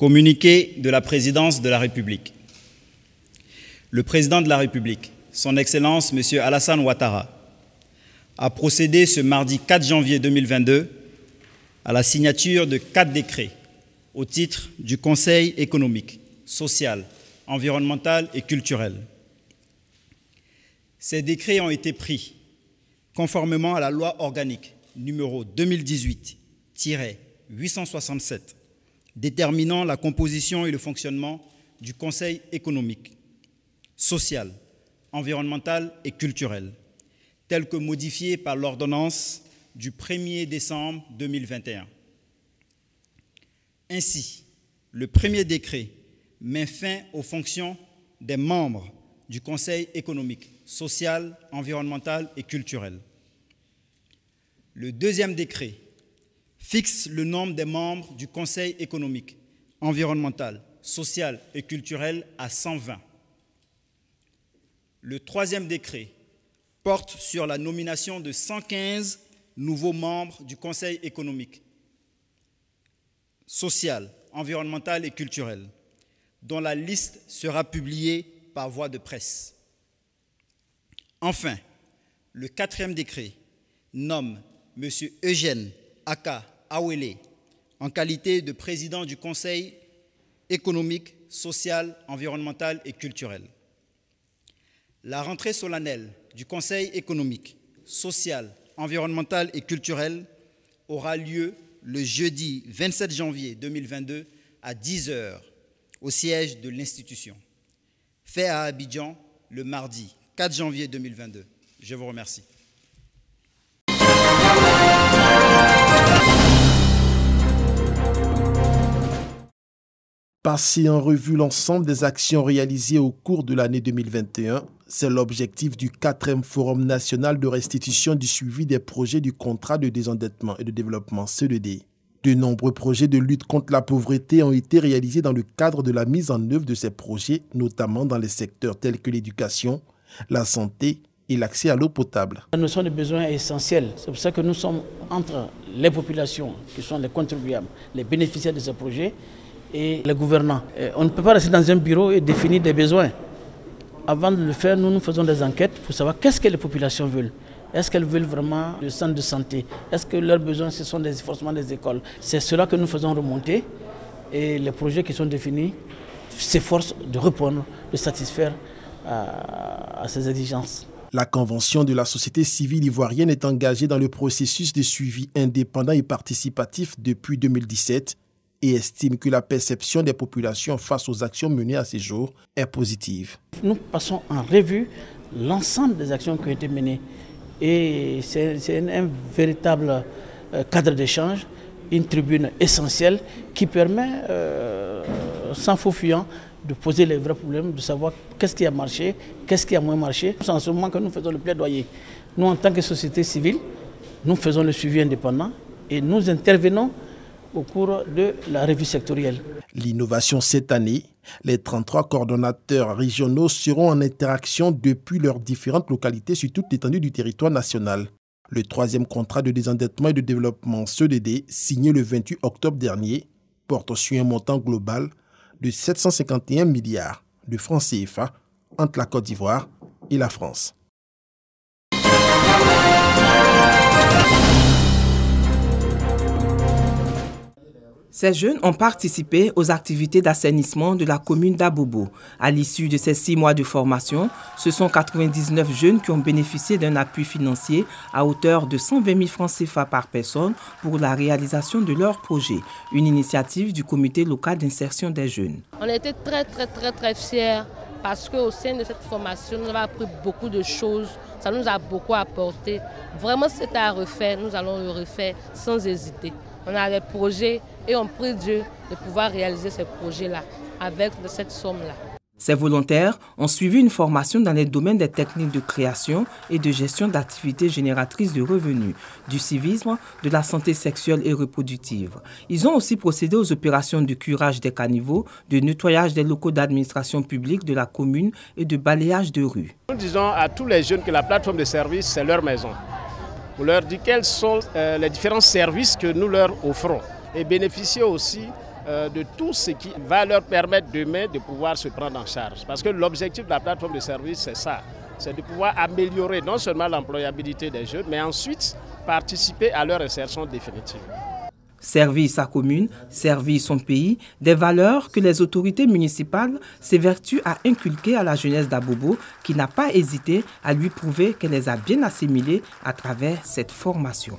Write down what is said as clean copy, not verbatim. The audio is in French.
Communiqué de la Présidence de la République. Le Président de la République, Son Excellence M. Alassane Ouattara, a procédé ce mardi 4 janvier 2022 à la signature de 4 décrets au titre du Conseil économique, social, environnemental et culturel. Ces décrets ont été pris conformément à la loi organique numéro 2018-867 déterminant la composition et le fonctionnement du Conseil économique, social, environnemental et culturel, tel que modifié par l'ordonnance du 1er décembre 2021. Ainsi, le premier décret met fin aux fonctions des membres du Conseil économique, social, environnemental et culturel. Le deuxième décret fixe le nombre des membres du Conseil économique, environnemental, social et culturel à 120. Le troisième décret porte sur la nomination de 115 nouveaux membres du Conseil économique, social, environnemental et culturel, dont la liste sera publiée par voie de presse. Enfin, le quatrième décret nomme M. Eugène Aka Awele en qualité de président du Conseil économique, social, environnemental et culturel. La rentrée solennelle du Conseil économique, social, environnemental et culturel aura lieu le jeudi 27 janvier 2022 à 10 h au siège de l'institution. Fait à Abidjan le mardi 4 janvier 2022. Je vous remercie. Passer en revue l'ensemble des actions réalisées au cours de l'année 2021, c'est l'objectif du 4e Forum national de restitution du suivi des projets du contrat de désendettement et de développement CED. De nombreux projets de lutte contre la pauvreté ont été réalisés dans le cadre de la mise en œuvre de ces projets, notamment dans les secteurs tels que l'éducation, la santé et l'accès à l'eau potable. La notion de besoin est essentielle. C'est pour ça que nous sommes entre les populations, qui sont les contribuables, les bénéficiaires de ces projets, et les gouvernants. On ne peut pas rester dans un bureau et définir des besoins. Avant de le faire, nous faisons des enquêtes pour savoir qu'est-ce que les populations veulent. Est-ce qu'elles veulent vraiment le centre de santé? Est-ce que leurs besoins, ce sont forcément des écoles? C'est cela que nous faisons remonter et les projets qui sont définis s'efforcent de répondre, de satisfaire à ces exigences. La Convention de la société civile ivoirienne est engagée dans le processus de suivi indépendant et participatif depuis 2017 et estime que la perception des populations face aux actions menées à ce jour est positive. Nous passons en revue l'ensemble des actions qui ont été menées et c'est un véritable cadre d'échange, une tribune essentielle qui permet, sans faux fuyant, de poser les vrais problèmes, de savoir qu'est-ce qui a marché, qu'est-ce qui a moins marché. C'est en ce moment que nous faisons le plaidoyer. Nous, en tant que société civile, nous faisons le suivi indépendant et nous intervenons au cours de la revue sectorielle. L'innovation cette année, les 33 coordonnateurs régionaux seront en interaction depuis leurs différentes localités sur toute l'étendue du territoire national. Le 3e contrat de désendettement et de développement CED, signé le 28 octobre dernier, porte sur un montant global de 751 milliards de francs CFA entre la Côte d'Ivoire et la France. Ces jeunes ont participé aux activités d'assainissement de la commune d'Abobo. À l'issue de ces 6 mois de formation, ce sont 99 jeunes qui ont bénéficié d'un appui financier à hauteur de 120 000 francs CFA par personne pour la réalisation de leur projet. Une initiative du comité local d'insertion des jeunes. On a été très fiers parce qu'au sein de cette formation, nous avons appris beaucoup de choses. Ça nous a beaucoup apporté. Vraiment, c'était à refaire. Nous allons le refaire sans hésiter. On a des projets et on prie Dieu de pouvoir réaliser ces projets-là avec cette somme-là. Ces volontaires ont suivi une formation dans les domaines des techniques de création et de gestion d'activités génératrices de revenus, du civisme, de la santé sexuelle et reproductive. Ils ont aussi procédé aux opérations de curage des caniveaux, de nettoyage des locaux d'administration publique de la commune et de balayage de rue. Nous disons à tous les jeunes que la plateforme de services, c'est leur maison. On leur dit quels sont les différents services que nous leur offrons et bénéficier aussi de tout ce qui va leur permettre demain de pouvoir se prendre en charge. Parce que l'objectif de la plateforme de services, c'est ça. C'est de pouvoir améliorer non seulement l'employabilité des jeunes, mais ensuite participer à leur insertion définitive. Servir sa commune, servir son pays, des valeurs que les autorités municipales s'évertuent à inculquer à la jeunesse d'Abobo, qui n'a pas hésité à lui prouver qu'elle les a bien assimilées à travers cette formation.